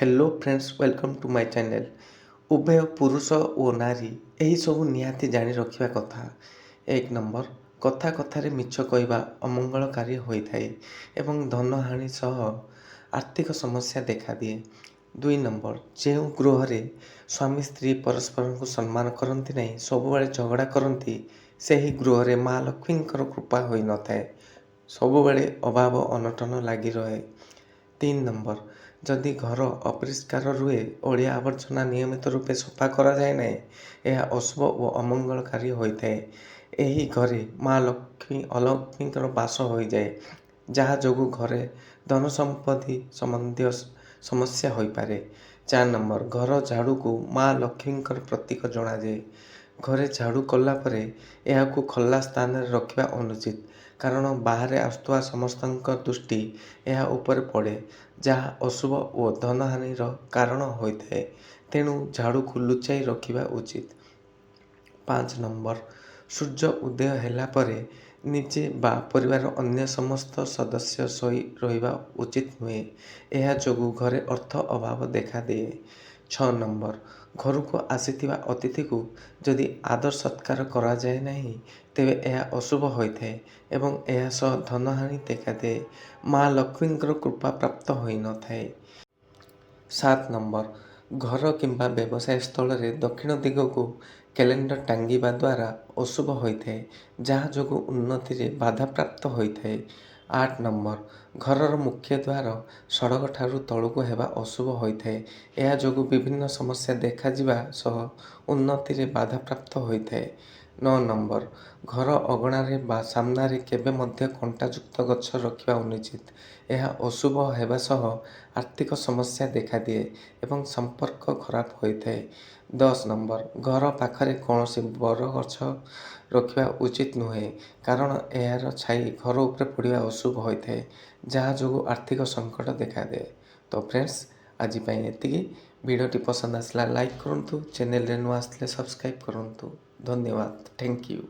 Hello friends, welcome to my channel. उभय पुरुष ओ नारी ଏହି ସବୁ ନିହାତି ଜାଣି ରଖିବା କଥା। 1 ନମ୍ବର, କଥା କଥାରେ ମିଛ କହିବା ଅମଙ୍ଗଳକାରୀ ହୋଇଥାଏ ଏବଂ ଧନହାନି ସହ ଆର୍ଥିକ ସମସ୍ୟା ଦେଖାଦିଏ। 2 ନମ୍ବର, ଯେଉଁ ଗୃହରେ ସ୍ୱାମୀ ସ୍ତ୍ରୀ ପରସ୍ପରଙ୍କୁ ସମ୍ମାନ କରନ୍ତି ନାହିଁ, ସବୁବେଳେ ଝଗଡ଼ା କରନ୍ତି, ସେହି ଗୃହରେ ମା ଲକ୍ଷ୍ମୀଙ୍କର କୃପା ହୋଇନଥାଏ। ସବୁବେଳେ ଅଭାବ ଅନଟନ ଲାଗି ରହେ। 3 ନମ୍ବର, ଯଦି ଘର ଅପରିଷ୍କାର ରୁହେ, ଅଳିଆ ଆବର୍ଜନା ନିୟମିତ ରୂପେ ସଫା କରାଯାଏ ନାହିଁ, ଏହା ଅଶୁଭ ଓ ଅମଙ୍ଗଳକାରୀ ହୋଇଥାଏ। ଏହି ଘରେ ମା ଲକ୍ଷ୍ମୀ ଅଲକ୍ଷ୍ମୀଙ୍କର ବାସ ହୋଇଯାଏ, ଯାହା ଯୋଗୁଁ ଘରେ ଧନ ସମ୍ପତ୍ତି ସମ୍ବନ୍ଧୀୟ ସମସ୍ୟା ହୋଇପାରେ। 4 ନମ୍ବର, ଘର ଝାଡ଼ୁକୁ ମା ଲକ୍ଷ୍ମୀଙ୍କର ପ୍ରତୀକ ଜଣାଯାଏ। ଘରେ ଝାଡ଼ୁ କଲା ପରେ ଏହାକୁ ଖୋଲା ସ୍ଥାନରେ ରଖିବା ଅନୁଚିତ, କାରଣ ବାହାରେ ଆସୁଥିବା ସମସ୍ତଙ୍କ ଦୃଷ୍ଟି ଏହା ଉପରେ ପଡ଼େ, ଯାହା ଅଶୁଭ ଓ ଧନହାନିର କାରଣ ହୋଇଥାଏ। ତେଣୁ ଝାଡ଼ୁକୁ ଲୁଚାଇ ରଖିବା ଉଚିତ। 5 ନମ୍ବର, ସୂର୍ଯ୍ୟ ଉଦୟ ହେଲା ପରେ ନିଜେ ବା ପରିବାରର ଅନ୍ୟ ସମସ୍ତ ସଦସ୍ୟ ଶୋଇ ରହିବା ଉଚିତ ନୁହେଁ। ଏହା ଯୋଗୁଁ ଘରେ ଅର୍ଥ ଅଭାବ ଦେଖାଦିଏ। 6 ନମ୍ବର, ଘରକୁ ଆସିଥିବା ଅତିଥିକୁ ଯଦି ଆଦର ସତ୍କାର କରାଯାଏ ନାହିଁ, ତେବେ ଏହା ଅଶୁଭ ହୋଇଥାଏ ଏବଂ ଏହା ସହ ଧନହାନି ଦେଖାଦିଏ। ମା ଲକ୍ଷ୍ମୀଙ୍କର କୃପା ପ୍ରାପ୍ତ ହୋଇନଥାଏ। 7 ନମ୍ବର, ଘର କିମ୍ବା ବ୍ୟବସାୟ ସ୍ଥଳରେ ଦକ୍ଷିଣ ଦିଗକୁ କ୍ୟାଲେଣ୍ଡର ଟାଙ୍ଗିବା ଦ୍ୱାରା ଅଶୁଭ ହୋଇଥାଏ, ଯାହା ଯୋଗୁଁ ଉନ୍ନତିରେ ବାଧାପ୍ରାପ୍ତ ହୋଇଥାଏ। 8 ନମ୍ବର, ଘରର ମୁଖ୍ୟ ଦ୍ୱାର ସଡ଼କଠାରୁ ତଳକୁ ହେବା ଅଶୁଭ ହୋଇଥାଏ। ଏହା ଯୋଗୁଁ ବିଭିନ୍ନ ସମସ୍ୟା ଦେଖାଯିବା ସହ ଉନ୍ନତିରେ ବାଧାପ୍ରାପ୍ତ ହୋଇଥାଏ। 9 ନମ୍ବର, ଘର ଅଗଣାରେ ବା ସାମ୍ନାରେ କେବେ ମଧ୍ୟ କଣ୍ଟାଯୁକ୍ତ ଗଛ ରଖିବା ଅନୁଚିତ। ଏହା ଅଶୁଭ ହେବା ସହ ଆର୍ଥିକ ସମସ୍ୟା ଦେଖାଦିଏ ଏବଂ ସମ୍ପର୍କ ଖରାପ ହୋଇଥାଏ। 10 ନମ୍ବର, ଘର ପାଖରେ କୌଣସି ବରଗଛ ରଖିବା ଉଚିତ ନୁହେଁ, କାରଣ ଏହାର ଛାଇ ଘର ଉପରେ ପଡ଼ିବା ଅଶୁଭ ହୋଇଥାଏ, ଯାହା ଯୋଗୁଁ ଆର୍ଥିକ ସଙ୍କଟ ଦେଖାଦିଏ। ତ ଫ୍ରେଣ୍ଡସ୍, ଆଜି ପାଇଁ ଏତିକି। ଭିଡ଼ିଓଟି ପସନ୍ଦ ଆସିଲା ଲାଇକ୍ କରନ୍ତୁ, ଚ୍ୟାନେଲରେ ନୂଆ ଆସିଥିଲେ ସବସ୍କ୍ରାଇବ୍ କରନ୍ତୁ। ଧନ୍ୟବାଦ। Thank you.